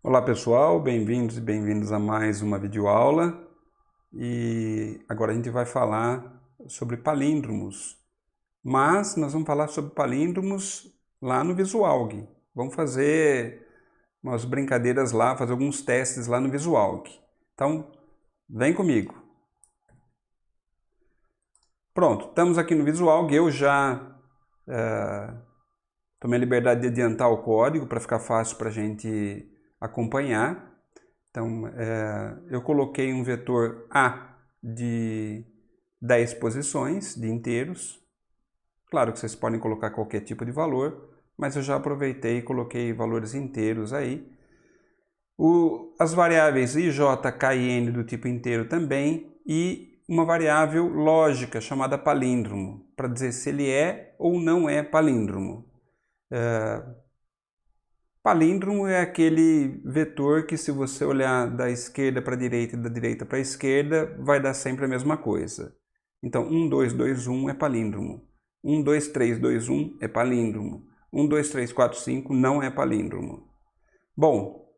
Olá pessoal, bem-vindos e bem-vindas a mais uma videoaula e agora a gente vai falar sobre palíndromos, mas nós vamos falar sobre palíndromos lá no Visualg. Vamos fazer umas brincadeiras lá, fazer alguns testes lá no Visualg. Então, vem comigo. Pronto, estamos aqui no Visualg, eu já tomei a liberdade de adiantar o código para ficar fácil para a gente acompanhar. Então, eu coloquei um vetor A de 10 posições de inteiros. Claro que vocês podem colocar qualquer tipo de valor, mas eu já aproveitei e coloquei valores inteiros aí. As variáveis i, j, k e n do tipo inteiro também, e uma variável lógica chamada palíndromo, para dizer se ele é ou não é palíndromo. Palíndromo é aquele vetor que, se você olhar da esquerda para a direita e da direita para a esquerda, vai dar sempre a mesma coisa. Então, 1, 2, 2, 1 é palíndromo. 1, 2, 3, 2, 1 é palíndromo. 1, 2, 3, 4, 5 não é palíndromo. Bom,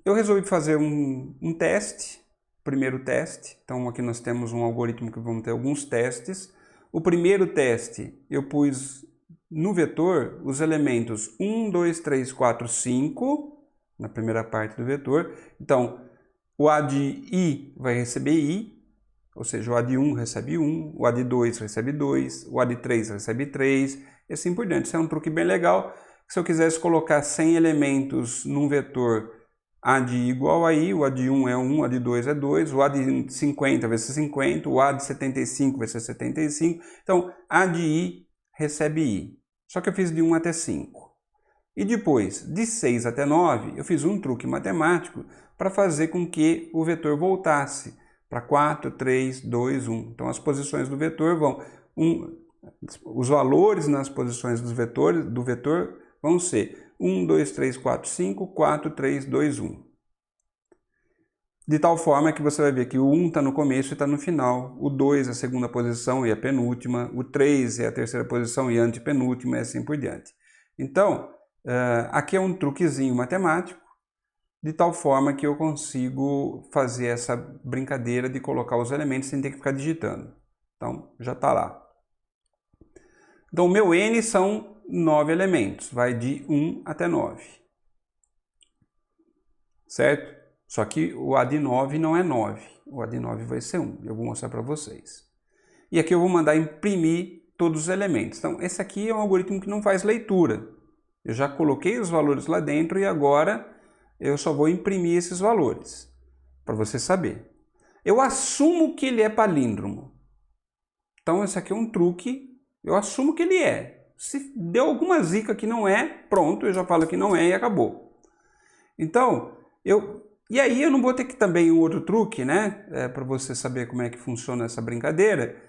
eu resolvi fazer um teste, primeiro teste. Então, aqui nós temos um algoritmo que vamos ter alguns testes. O primeiro teste, eu pus no vetor os elementos 1, 2, 3, 4, 5, na primeira parte do vetor. Então, o A de I vai receber I, ou seja, o A de 1 recebe 1, o A de 2 recebe 2, o A de 3 recebe 3, e assim por diante. Isso é um truque bem legal. Se eu quisesse colocar 100 elementos num vetor A de I igual a I, o A de 1 é 1, o A de 2 é 2, o A de 50 vai ser 50, o A de 75 vai ser 75. Então, A de I recebe I. Só que eu fiz de 1 até 5. E depois, de 6 até 9, eu fiz um truque matemático para fazer com que o vetor voltasse para 4, 3, 2, 1. Então, as posições do vetor vão... os valores nas posições do vetor vão ser 1, 2, 3, 4, 5, 4, 3, 2, 1. De tal forma que você vai ver que o 1 está no começo e está no final, o 2 é a segunda posição e a penúltima, o 3 é a terceira posição e a antepenúltima, e assim por diante. Então, aqui é um truquezinho matemático, de tal forma que eu consigo fazer essa brincadeira de colocar os elementos sem ter que ficar digitando. Então, já está lá. Então, o meu n são 9 elementos, vai de 1 até 9. Certo? Só que o A de 9 não é 9, o A de 9 vai ser 1, eu vou mostrar para vocês. E aqui eu vou mandar imprimir todos os elementos. Então, esse aqui é um algoritmo que não faz leitura. Eu já coloquei os valores lá dentro e agora eu só vou imprimir esses valores, para você saber. Eu assumo que ele é palíndromo. Então, esse aqui é um truque, eu assumo que ele é. Se deu alguma zica que não é, pronto, eu já falo que não é e acabou. Então, e aí eu não vou ter que também um outro truque, né? Para você saber como é que funciona essa brincadeira.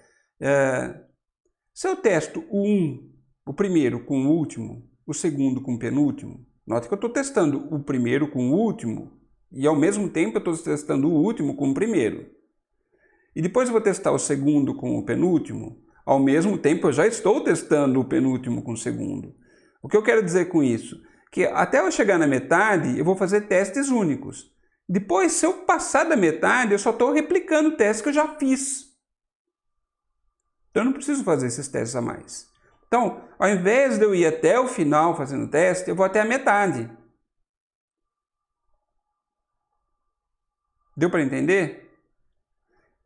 Se eu testo o primeiro com o último, o segundo com o penúltimo, note que eu estou testando o primeiro com o último e ao mesmo tempo eu estou testando o último com o primeiro. E depois eu vou testar o segundo com o penúltimo, ao mesmo tempo eu já estou testando o penúltimo com o segundo. O que eu quero dizer com isso? Que até eu chegar na metade eu vou fazer testes únicos. Depois, se eu passar da metade, eu só estou replicando o teste que eu já fiz. Então, eu não preciso fazer esses testes a mais. Então, ao invés de eu ir até o final fazendo o teste, eu vou até a metade. Deu para entender?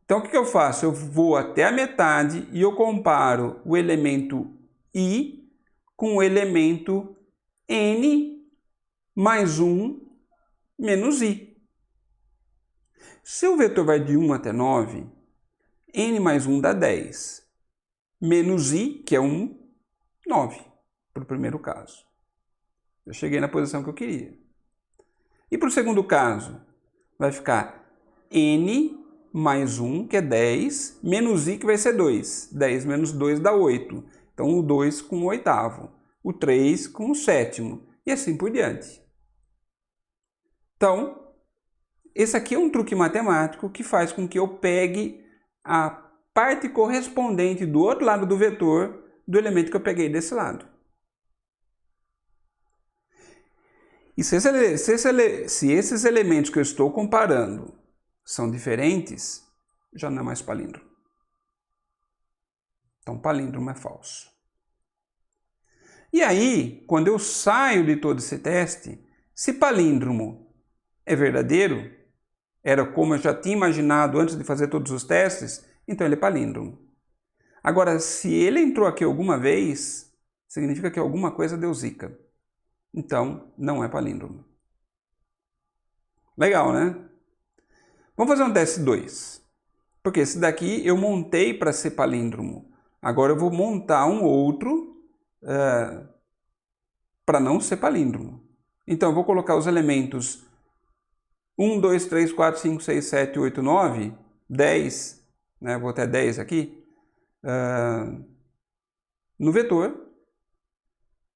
Então, o que eu faço? Eu vou até a metade e eu comparo o elemento i com o elemento n mais 1 menos i. Se o vetor vai de 1 até 9, n mais 1 dá 10, menos i, que é 1, 9, para o primeiro caso. Eu cheguei na posição que eu queria. E para o segundo caso, vai ficar n mais 1, que é 10, menos i, que vai ser 2. 10 menos 2 dá 8. Então, o 2 com o oitavo, o 3 com o sétimo, e assim por diante. Então, esse aqui é um truque matemático que faz com que eu pegue a parte correspondente do outro lado do vetor do elemento que eu peguei desse lado. E se esses elementos que eu estou comparando são diferentes, já não é mais palíndromo. Então, palíndromo é falso. E aí, quando eu saio de todo esse teste, se palíndromo é verdadeiro, era como eu já tinha imaginado antes de fazer todos os testes, então ele é palíndromo. Agora, se ele entrou aqui alguma vez, significa que alguma coisa deu zica. Então, não é palíndromo. Legal, né? Vamos fazer um teste 2. Porque esse daqui eu montei para ser palíndromo. Agora eu vou montar um outro para não ser palíndromo. Então eu vou colocar os elementos 1, 2, 3, 4, 5, 6, 7, 8, 9, 10, né? Vou até 10 aqui, no vetor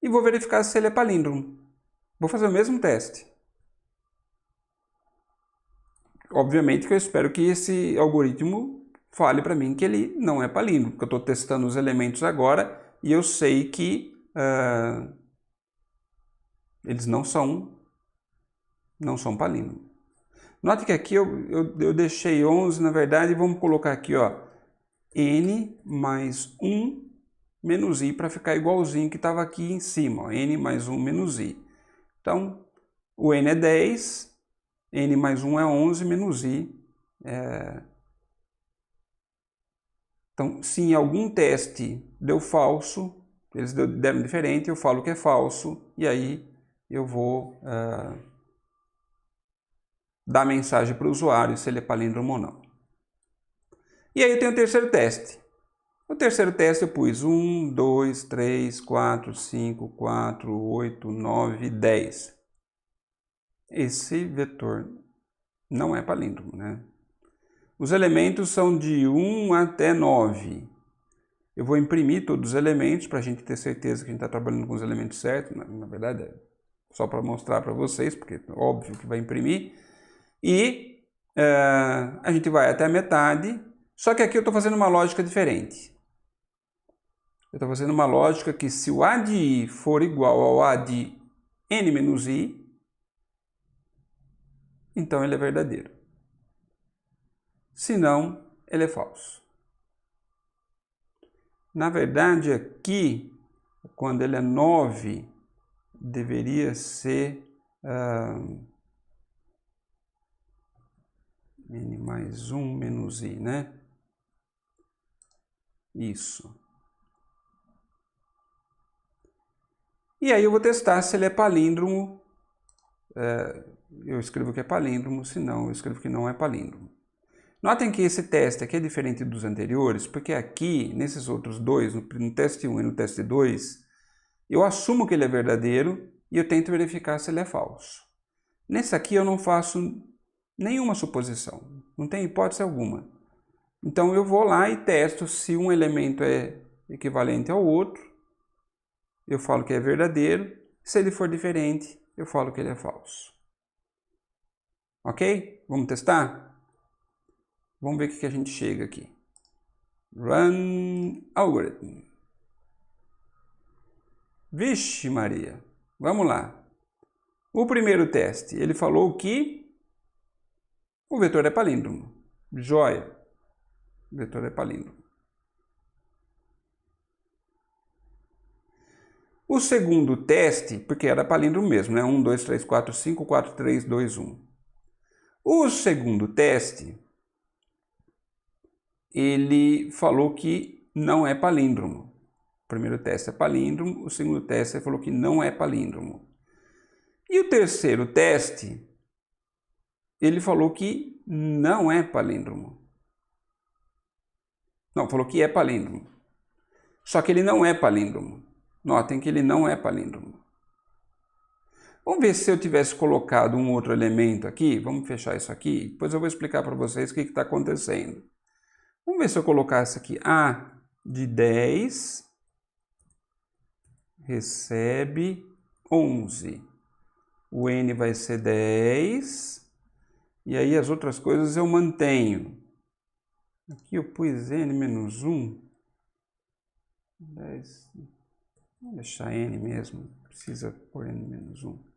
e vou verificar se ele é palíndromo. Vou fazer o mesmo teste. Obviamente que eu espero que esse algoritmo fale para mim que ele não é palíndromo, porque eu estou testando os elementos agora e eu sei que eles não são palíndromos. Note que aqui eu deixei 11, na verdade, vamos colocar aqui, ó, n mais 1 menos i, para ficar igualzinho que estava aqui em cima, ó, n mais 1 menos i. Então, o n é 10, n mais 1 é 11, menos i Então, se em algum teste deu falso, eles deram diferente, eu falo que é falso, e aí eu vou dar mensagem para o usuário se ele é palíndromo ou não. E aí eu tenho o terceiro teste. No terceiro teste eu pus 1, 2, 3, 4, 5, 4, 8, 9, 10. Esse vetor não é palíndromo, né? Os elementos são de 1 até 9. Eu vou imprimir todos os elementos para a gente ter certeza que a gente está trabalhando com os elementos certos. Na verdade, é só para mostrar para vocês, porque é óbvio que vai imprimir. E a gente vai até a metade. Só que aqui eu estou fazendo uma lógica diferente. Eu estou fazendo uma lógica que se o A de I for igual ao A de N menos I, então ele é verdadeiro. Se não, ele é falso. Na verdade, aqui, quando ele é 9, deveria ser N mais 1 menos I, né? Isso. E aí eu vou testar se ele é palíndromo. Eu escrevo que é palíndromo, se não, eu escrevo que não é palíndromo. Notem que esse teste aqui é diferente dos anteriores, porque aqui, nesses outros dois, no teste 1 e no teste 2, eu assumo que ele é verdadeiro e eu tento verificar se ele é falso. Nesse aqui eu não faço nenhuma suposição, não tem hipótese alguma. Então eu vou lá e testo se um elemento é equivalente ao outro, eu falo que é verdadeiro, se ele for diferente, eu falo que ele é falso. Ok? Vamos testar? Vamos ver o que a gente chega aqui. Run algorithm. Vixe Maria, vamos lá. O primeiro teste, ele falou que o vetor é palíndromo. Joia, o vetor é palíndromo. O segundo teste, porque era palíndromo mesmo, né? 1, 2, 3, 4, 5, 4, 3, 2, 1. O segundo teste, ele falou que não é palíndromo. O primeiro teste é palíndromo, o segundo teste ele falou que não é palíndromo. E o terceiro teste, ele falou que não é palíndromo. Não, falou que é palíndromo. Só que ele não é palíndromo. Notem que ele não é palíndromo. Vamos ver se eu tivesse colocado um outro elemento aqui. Vamos fechar isso aqui. Depois eu vou explicar para vocês o que está acontecendo. Vamos ver se eu colocasse aqui A de 10 recebe 11. O N vai ser 10. E aí as outras coisas eu mantenho. Aqui eu pus N menos 1. 10. Vou deixar N mesmo. Precisa pôr N menos 1.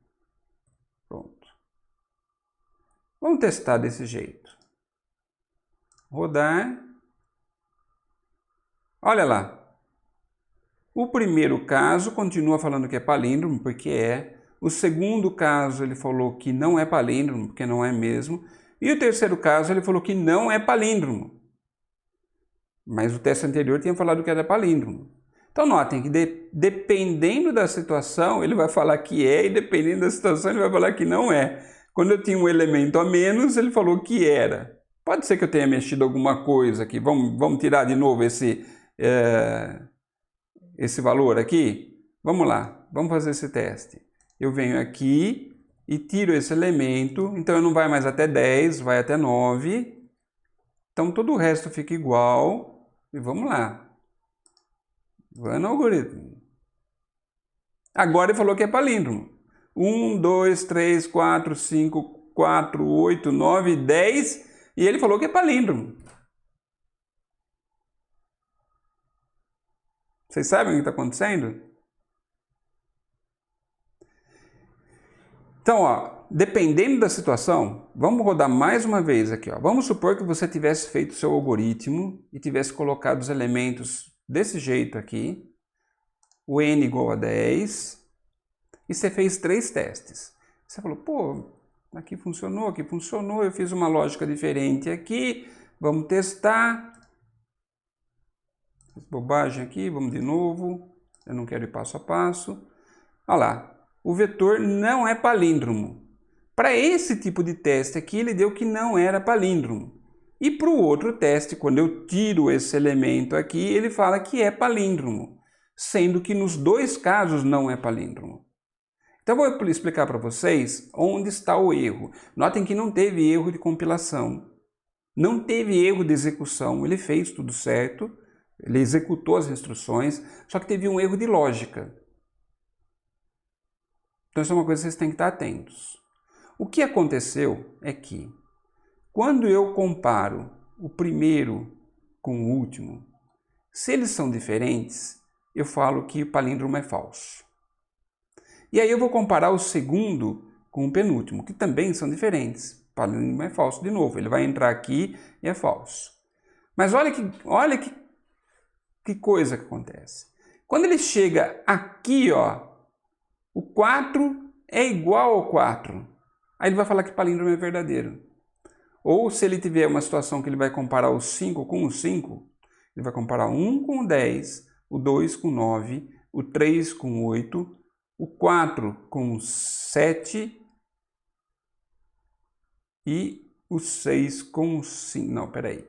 Pronto. Vamos testar desse jeito. Rodar. Olha lá. O primeiro caso continua falando que é palíndromo, porque é. O segundo caso ele falou que não é palíndromo, porque não é mesmo. E o terceiro caso ele falou que não é palíndromo. Mas o teste anterior tinha falado que era palíndromo. Então notem que dependendo da situação ele vai falar que é, e dependendo da situação ele vai falar que não é. Quando eu tinha um elemento a menos, ele falou que era. Pode ser que eu tenha mexido alguma coisa aqui. Vamos tirar de novo esse valor aqui? Vamos lá, vamos fazer esse teste. Eu venho aqui e tiro esse elemento, então não vai mais até 10, vai até 9. Então todo o resto fica igual. E vamos lá. Vai no algoritmo. Agora ele falou que é palíndromo. 1, 2, 3, 4, 5, 4, 8, 9, 10. E ele falou que é palíndromo. Vocês sabem o que está acontecendo? Então, ó, dependendo da situação, vamos rodar mais uma vez aqui. Ó. Vamos supor que você tivesse feito o seu algoritmo e tivesse colocado os elementos desse jeito aqui, o n igual a 10, e você fez 3 testes. Você falou, pô, aqui funcionou, eu fiz uma lógica diferente aqui, vamos testar. Fiz bobagem aqui, vamos de novo, eu não quero ir passo a passo. Olha lá. O vetor não é palíndromo. Para esse tipo de teste aqui, ele deu que não era palíndromo. E para o outro teste, quando eu tiro esse elemento aqui, ele fala que é palíndromo, sendo que nos dois casos não é palíndromo. Então eu vou explicar para vocês onde está o erro. Notem que não teve erro de compilação, não teve erro de execução, ele fez tudo certo, ele executou as instruções, só que teve um erro de lógica. Então isso é uma coisa que vocês têm que estar atentos. O que aconteceu é que, quando eu comparo o primeiro com o último, se eles são diferentes, eu falo que o palíndromo é falso. E aí eu vou comparar o segundo com o penúltimo, que também são diferentes. O palíndromo é falso de novo, ele vai entrar aqui e é falso. Mas olha que coisa que acontece. Quando ele chega aqui, ó, o 4 é igual ao 4. Aí ele vai falar que palíndromo é verdadeiro. Ou se ele tiver uma situação que ele vai comparar o 5 com o 5, ele vai comparar o 1 com o 10, o 2 com o 9, o 3 com o 8, o 4 com o 7 e o 6 com o 5. Não, peraí.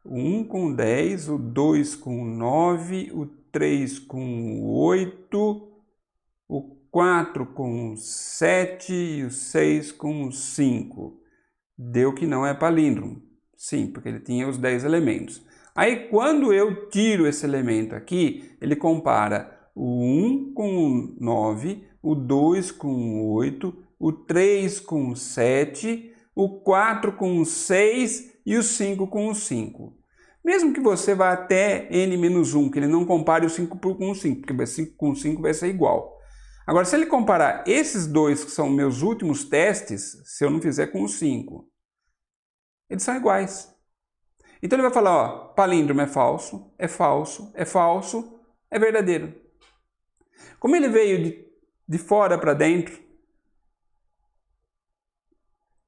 O 1 com o 10, o 2 com o 9, o 3 com o 8, o 4 com o 7 e o 6 com o 5. Deu que não é palíndromo. Sim, porque ele tinha os 10 elementos. Aí quando eu tiro esse elemento aqui, ele compara o 1 com o 9, o 2 com o 8, o 3 com o 7, o 4 com o 6 e o 5 com o 5. Mesmo que você vá até n-1, que ele não compare o 5 com o 5, porque 5 com o 5 vai ser igual. Agora, se ele comparar esses dois, que são meus últimos testes, se eu não fizer com o 5, eles são iguais. Então ele vai falar, ó, palíndromo é falso, é falso, é falso, é verdadeiro. Como ele veio de fora para dentro,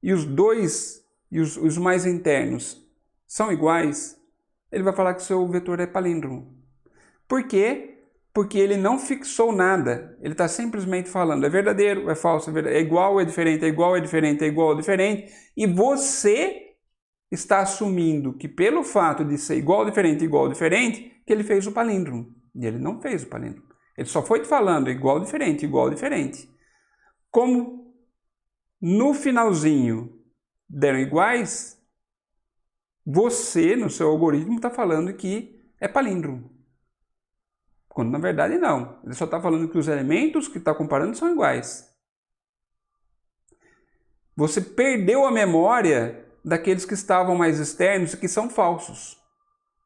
e os dois, e os mais internos, são iguais, ele vai falar que o seu vetor é palíndromo. Por quê? Porque ele não fixou nada, ele está simplesmente falando, é verdadeiro, é falso, é igual, é diferente, é igual, é diferente, é igual, é diferente, e você está assumindo que pelo fato de ser igual, diferente, que ele fez o palíndromo. E ele não fez o palíndromo. Ele só foi te falando igual, diferente, igual, diferente. Como no finalzinho deram iguais, você, no seu algoritmo, está falando que é palíndromo. Quando na verdade não. Ele só está falando que os elementos que está comparando são iguais. Você perdeu a memória daqueles que estavam mais externos e que são falsos.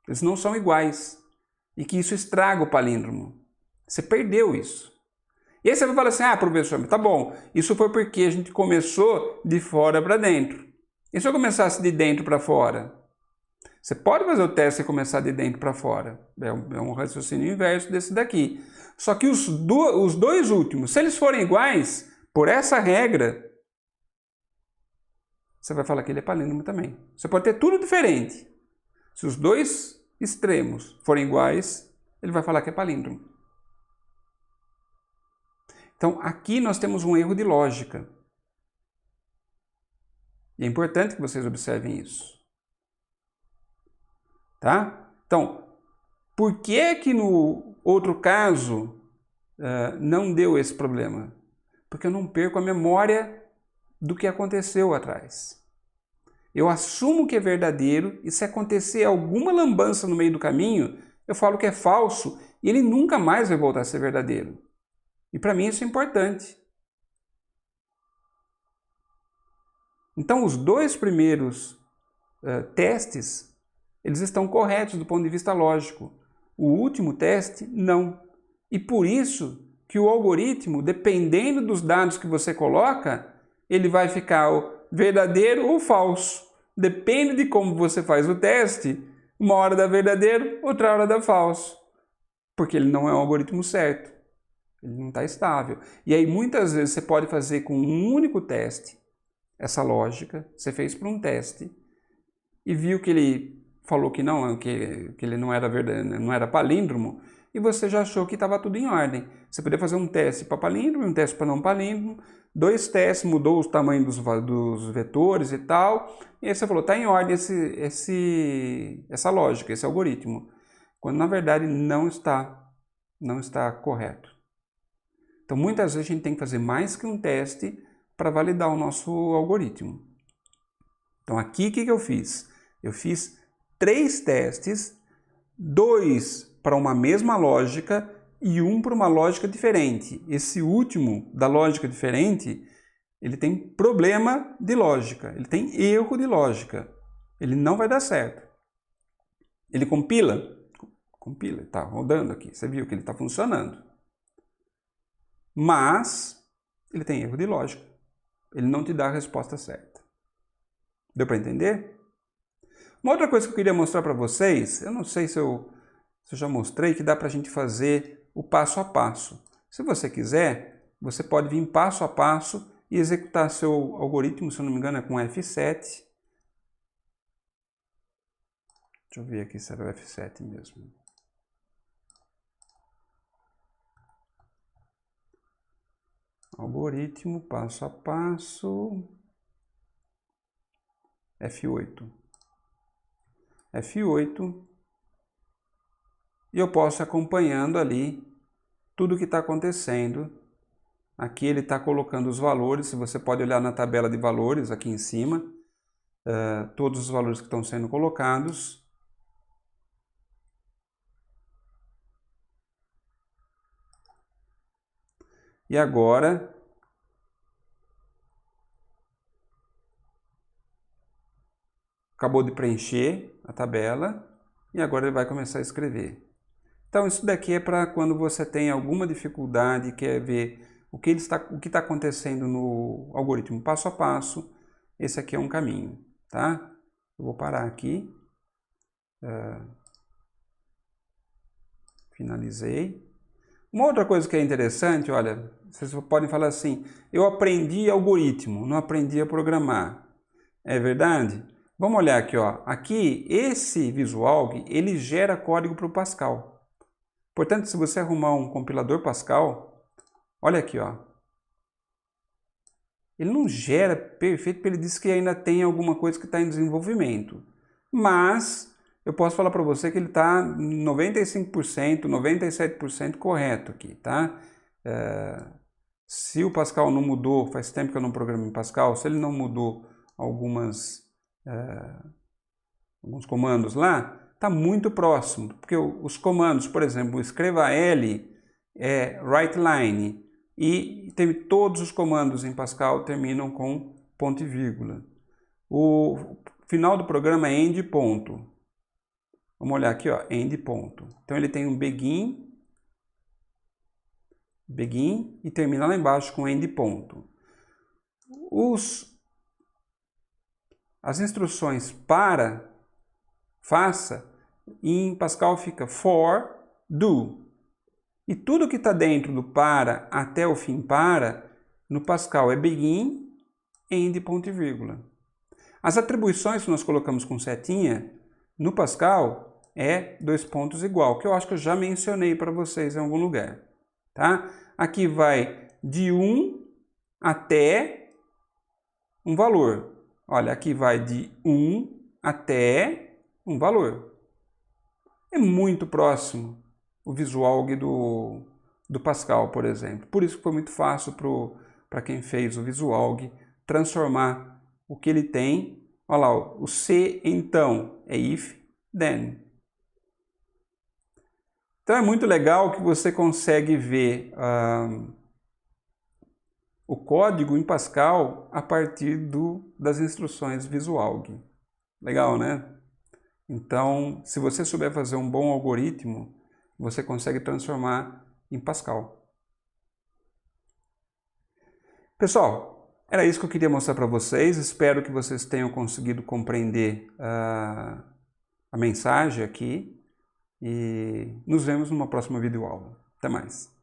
Eles não são iguais. E que isso estraga o palíndromo. Você perdeu isso. E aí você vai falar assim, ah, professor, tá bom, isso foi porque a gente começou de fora para dentro. E se eu começasse de dentro para fora? Você pode fazer o teste e começar de dentro para fora. É um raciocínio inverso desse daqui. Só que os dois últimos, se eles forem iguais, por essa regra, você vai falar que ele é palíndromo também. Você pode ter tudo diferente. Se os dois extremos forem iguais, ele vai falar que é palíndromo. Então, aqui nós temos um erro de lógica. E é importante que vocês observem isso. Tá? Então, por que no outro caso não deu esse problema? Porque eu não perco a memória do que aconteceu atrás. Eu assumo que é verdadeiro e se acontecer alguma lambança no meio do caminho, eu falo que é falso e ele nunca mais vai voltar a ser verdadeiro. E para mim isso é importante. Então os dois primeiros testes, eles estão corretos do ponto de vista lógico. O último teste, não. E por isso que o algoritmo, dependendo dos dados que você coloca, ele vai ficar verdadeiro ou falso. Depende de como você faz o teste, uma hora dá verdadeiro, outra hora dá falso. Porque ele não é um algoritmo certo. Ele não está estável. E aí muitas vezes você pode fazer com um único teste, essa lógica, você fez para um teste, e viu que ele falou que não, que ele não era verdadeiro, não era palíndromo, e você já achou que estava tudo em ordem. Você poderia fazer um teste para palíndromo, um teste para não palíndromo, 2 testes, mudou os tamanhos dos vetores e tal, e aí você falou, está em ordem essa lógica, esse algoritmo, quando na verdade não está correto. Então muitas vezes a gente tem que fazer mais que um teste para validar o nosso algoritmo. Então aqui o que eu fiz? Eu fiz 3 testes, 2 para uma mesma lógica e 1 para uma lógica diferente. Esse último, da lógica diferente, ele tem problema de lógica, ele tem erro de lógica. Ele não vai dar certo. Ele compila? Compila, está rodando aqui. Você viu que ele está funcionando. Mas ele tem erro de lógica. Ele não te dá a resposta certa. Deu para entender? Uma outra coisa que eu queria mostrar para vocês, eu não sei se eu já mostrei, que dá para a gente fazer o passo a passo. Se você quiser, você pode vir passo a passo e executar seu algoritmo, se eu não me engano é com F7. Deixa eu ver aqui se era o F7 mesmo. Algoritmo, passo a passo, F8. F8. E eu posso ir acompanhando ali tudo o que está acontecendo. Aqui ele está colocando os valores, você pode olhar na tabela de valores aqui em cima, todos os valores que estão sendo colocados. E agora, acabou de preencher a tabela e agora ele vai começar a escrever. Então isso daqui é para quando você tem alguma dificuldade, quer ver o que está acontecendo no algoritmo passo a passo. Esse aqui é um caminho, tá? Eu vou parar aqui. Finalizei. Uma outra coisa que é interessante, olha, vocês podem falar assim, eu aprendi algoritmo, não aprendi a programar. É verdade? Vamos olhar aqui, ó. Aqui, esse Visualg, ele gera código para o Pascal. Portanto, se você arrumar um compilador Pascal, olha aqui, ó. Ele não gera perfeito, porque ele diz que ainda tem alguma coisa que está em desenvolvimento. Mas eu posso falar para você que ele está 95%, 97% correto aqui, tá? Se o Pascal não mudou, faz tempo que eu não programo em Pascal, se ele não mudou alguns comandos lá, está muito próximo, porque os comandos, por exemplo, escreva L é WriteLine, e todos os comandos em Pascal terminam com ponto e vírgula. O final do programa é end ponto. Vamos olhar aqui, ó, end ponto. Então ele tem um begin begin e termina lá embaixo com end ponto. As instruções para, faça, em Pascal fica for, do. E tudo que está dentro do para até o fim para, no Pascal é begin, end, ponto e vírgula. As atribuições que nós colocamos com setinha, no Pascal, é dois pontos igual, que eu acho que eu já mencionei para vocês em algum lugar. Tá? Aqui vai de 1 até um valor. Olha, aqui vai de 1 até um valor. É muito próximo o Visualg do Pascal, por exemplo. Por isso que foi muito fácil para quem fez o Visualg transformar o que ele tem. Olha lá, o se então é if, then. Então é muito legal que você consegue ver o código em Pascal a partir das instruções Visualg. Legal, né? Então, se você souber fazer um bom algoritmo, você consegue transformar em Pascal. Pessoal, era isso que eu queria mostrar para vocês. Espero que vocês tenham conseguido compreender a mensagem aqui. E nos vemos numa próxima videoaula. Até mais!